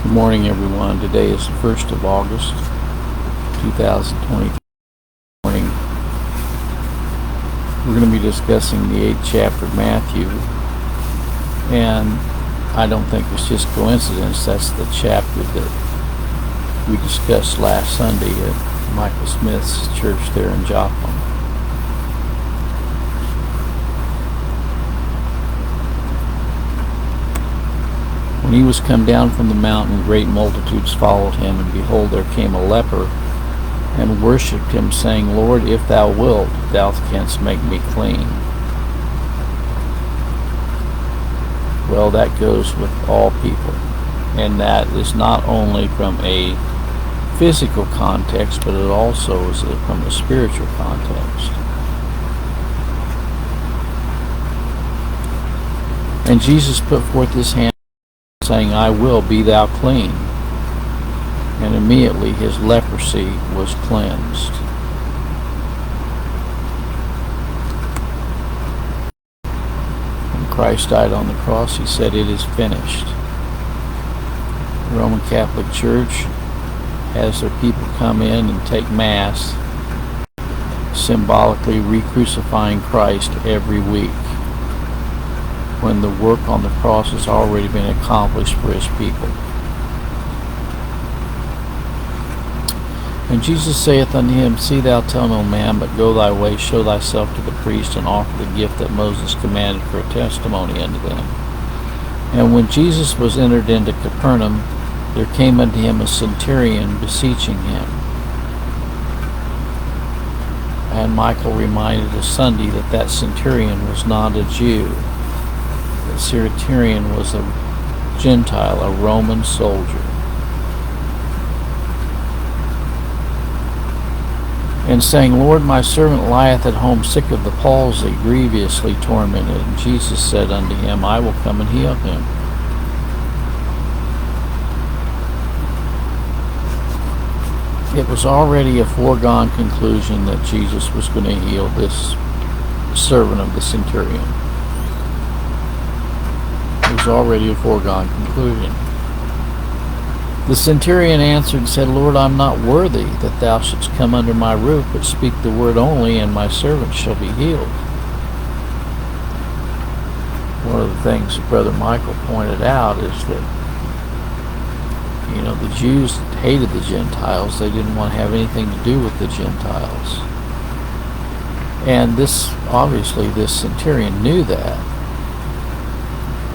Good morning, everyone. Today is the 1st of August, 2023. Morning. We're going to be discussing the 8th chapter of Matthew, and I don't think it's just coincidence. That's the chapter that we discussed last Sunday at Michael Smith's church there in Joplin. When he was come down from the mountain, great multitudes followed him, and behold, there came a leper, and worshipped him, saying, Lord, if thou wilt, thou canst make me clean. Well, that goes with all people, and that is not only from a physical context, but it also is from a spiritual context. And Jesus put forth his hand, saying, I will, be thou clean. And immediately his leprosy was cleansed. When Christ died on the cross, he said, it is finished. The Roman Catholic Church has their people come in and take Mass, symbolically re-crucifying Christ every week, when the work on the cross has already been accomplished for his people. And Jesus saith unto him, See thou tell no man, but go thy way, show thyself to the priest, and offer the gift that Moses commanded for a testimony unto them. And when Jesus was entered into Capernaum, there came unto him a centurion beseeching him. And Michael reminded us Sunday that that centurion was not a Jew. The centurion was a Gentile, a Roman soldier. And saying, Lord, my servant lieth at home sick of the palsy, grievously tormented. And Jesus said unto him, I will come and heal him. It was already a foregone conclusion that Jesus was going to heal this servant of the centurion. It was already a foregone conclusion. The centurion answered and said, Lord, I am not worthy that thou shouldst come under my roof, but speak the word only, and my servant shall be healed. One of the things that Brother Michael pointed out is that, the Jews hated the Gentiles. They didn't want to have anything to do with the Gentiles. And obviously this centurion knew that.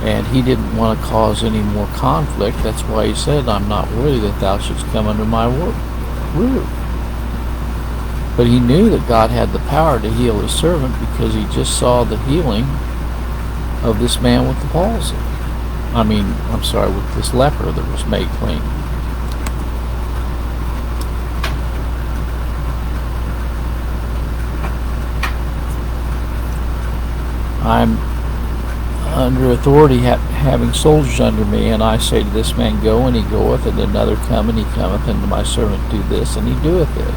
And he didn't want to cause any more conflict. That's why he said, I'm not worthy that thou shouldst come under my roof. But he knew that God had the power to heal his servant, because he just saw the healing of this man with the palsy. With this leper that was made clean. I'm under authority, having soldiers under me, and I say to this man, Go, and he goeth, and another come, and he cometh, and to my servant, Do this, and he doeth it.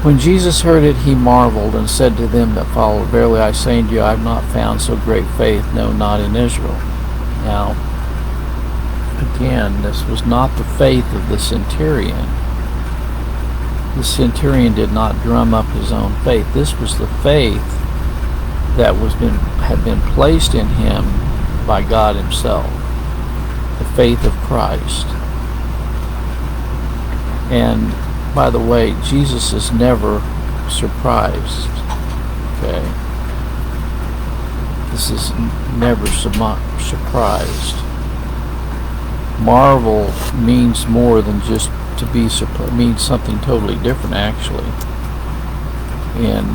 When Jesus heard it, he marveled, and said to them that followed, Verily I say unto you, I have not found so great faith, no, not in Israel. Now, again, this was not the faith of the centurion. The centurion did not drum up his own faith. This was the faith that had been placed in him by God himself, the faith of Christ. And by the way, Jesus is never surprised. Okay, this is never surprised. Marvel means more than just to be surprised. It means something totally different, actually, in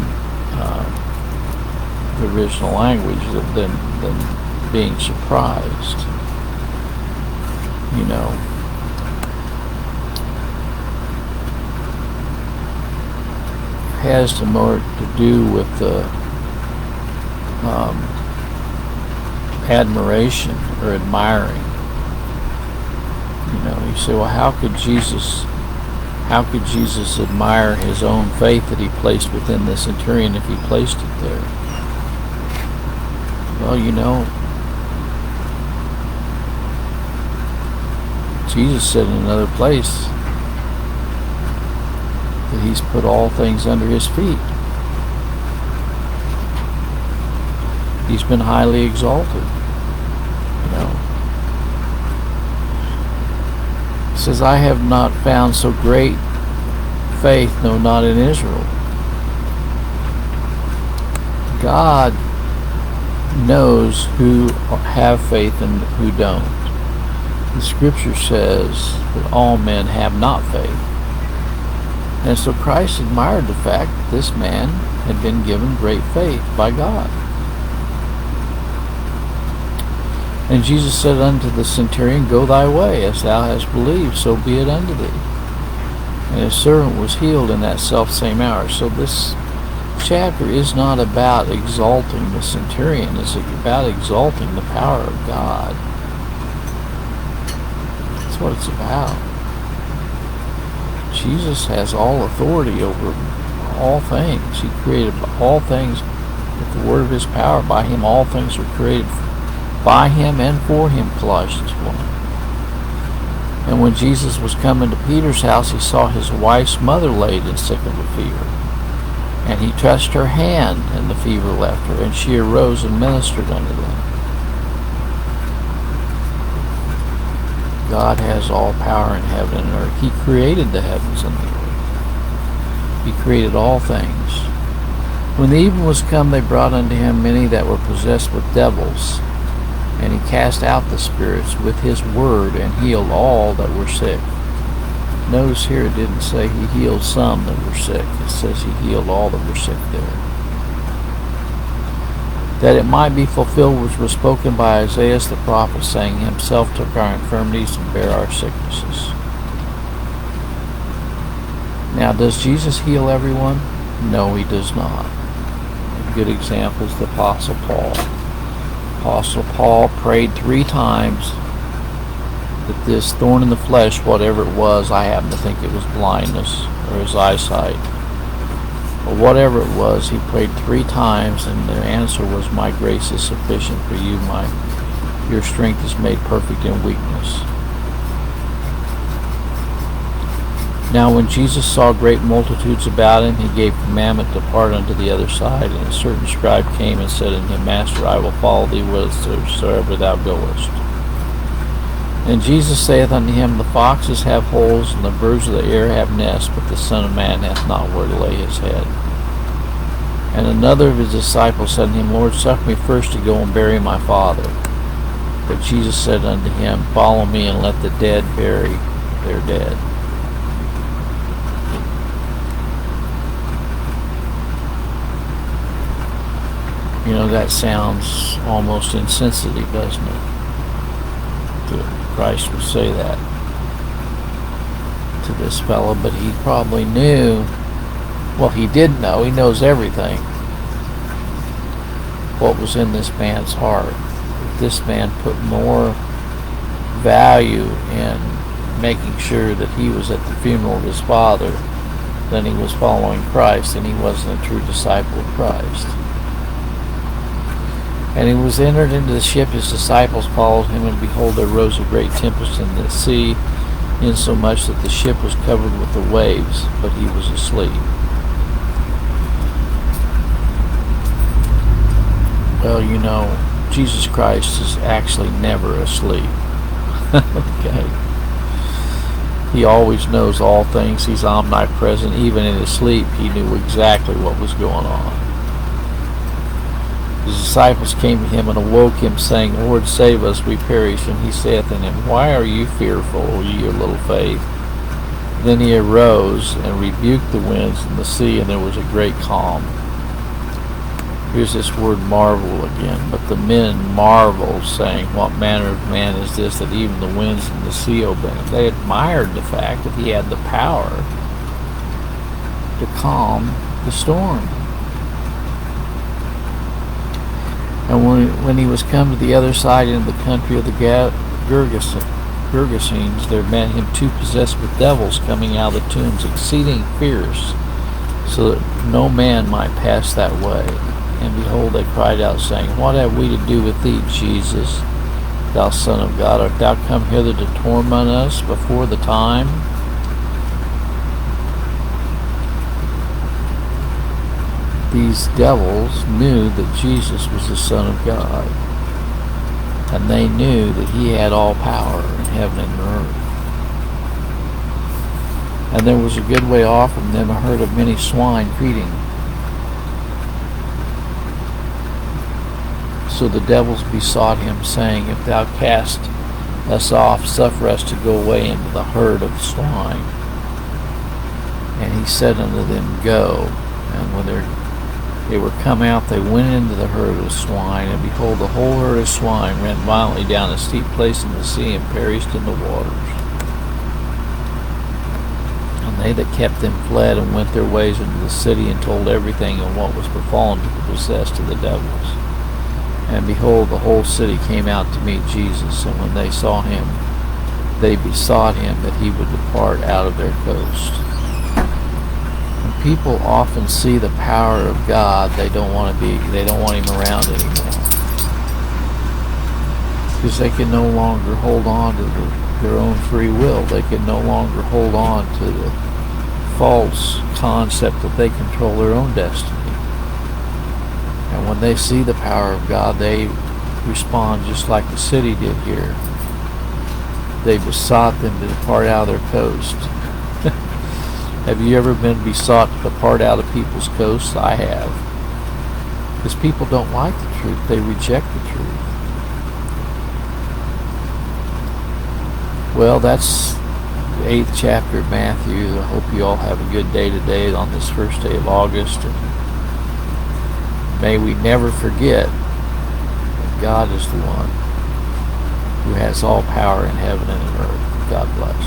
the original language than being surprised. Has more to do with the admiration or admiring. You say, well, how could Jesus admire his own faith that he placed within the centurion if he placed it there? Well, Jesus said in another place that he's put all things under his feet. He's been highly exalted. He says, I have not found so great faith, no, not in Israel. God knows who have faith and who don't. The scripture says that all men have not faith. And so Christ admired the fact that this man had been given great faith by God. And Jesus said unto the centurion, Go thy way, as thou hast believed, so be it unto thee. And his servant was healed in that selfsame hour. So this chapter is not about exalting the centurion. It's about exalting the power of God. That's what it's about. Jesus has all authority over all things. He created all things with the word of his power. By him all things were created, by him and for him, Colossians 1. And when Jesus was coming to Peter's house, he saw his wife's mother laid and sick of a fever. And he touched her hand, and the fever left her, and she arose and ministered unto them. God has all power in heaven and earth. He created the heavens and the earth. He created all things. When the even was come, they brought unto him many that were possessed with devils. And he cast out the spirits with his word, and healed all that were sick. Notice here it didn't say he healed some that were sick. It says he healed all that were sick there. That it might be fulfilled which was spoken by Isaiah the prophet, saying, Himself took our infirmities and bare our sicknesses. Now, does Jesus heal everyone? No, he does not. A good example is the Apostle Paul. Apostle Paul prayed 3 times that this thorn in the flesh, whatever it was, I happen to think it was blindness or his eyesight, but whatever it was, he prayed 3 times, and the answer was, My grace is sufficient for you. Your strength is made perfect in weakness. Now when Jesus saw great multitudes about him, he gave commandment to depart unto the other side. And a certain scribe came and said unto him, Master, I will follow thee whithersoever thou goest. And Jesus saith unto him, The foxes have holes, and the birds of the air have nests, but the Son of Man hath not where to lay his head. And another of his disciples said unto him, Lord, suffer me first to go and bury my father. But Jesus said unto him, Follow me, and let the dead bury their dead. That sounds almost insensitive, doesn't it? Christ would say that to this fellow, but he probably knew, well, he did know, he knows everything, what was in this man's heart. If this man put more value in making sure that he was at the funeral of his father than he was following Christ, then he wasn't a true disciple of Christ. And he was entered into the ship, his disciples followed him, and behold, there rose a great tempest in the sea, insomuch that the ship was covered with the waves, but he was asleep. Well, Jesus Christ is actually never asleep. Okay. He always knows all things. He's omnipresent. Even in his sleep, he knew exactly what was going on. His disciples came to him and awoke him, saying, Lord, save us, we perish. And he saith unto them, Why are you fearful, O ye of little faith? Then he arose and rebuked the winds and the sea, and there was a great calm. Here's this word marvel again. But the men marveled, saying, What manner of man is this, that even the winds and the sea obey him? They admired the fact that he had the power to calm the storm. And when he was come to the other side into the country of the Gergesenes, there met him 2 possessed with devils coming out of the tombs, exceeding fierce, so that no man might pass that way. And behold, they cried out, saying, What have we to do with thee, Jesus, Thou Son of God, art thou come hither to torment us before the time? These devils knew that Jesus was the Son of God, and they knew that he had all power in heaven and earth. And there was a good way off from them a herd of many swine feeding. So the devils besought him, saying, If thou cast us off, suffer us to go away into the herd of swine. And he said unto them, Go. And when they were come out, they went into the herd of swine, and behold, the whole herd of swine ran violently down a steep place in the sea, and perished in the waters. And they that kept them fled, and went their ways into the city, and told everything and what was befallen to the possessed of the devils. And behold, the whole city came out to meet Jesus, and when they saw him, they besought him that he would depart out of their coast. When people often see the power of God, they don't want him around anymore, because they can no longer hold on to their own free will. They can no longer hold on to the false concept that they control their own destiny. And when they see the power of God, they respond just like the city did here. They besought them to depart out of their coast. Have you ever been besought to depart out of people's coasts? I have. Because people don't like the truth. They reject the truth. Well, that's the 8th chapter of Matthew. I hope you all have a good day today on this first day of August. And may we never forget that God is the one who has all power in heaven and in earth. God bless.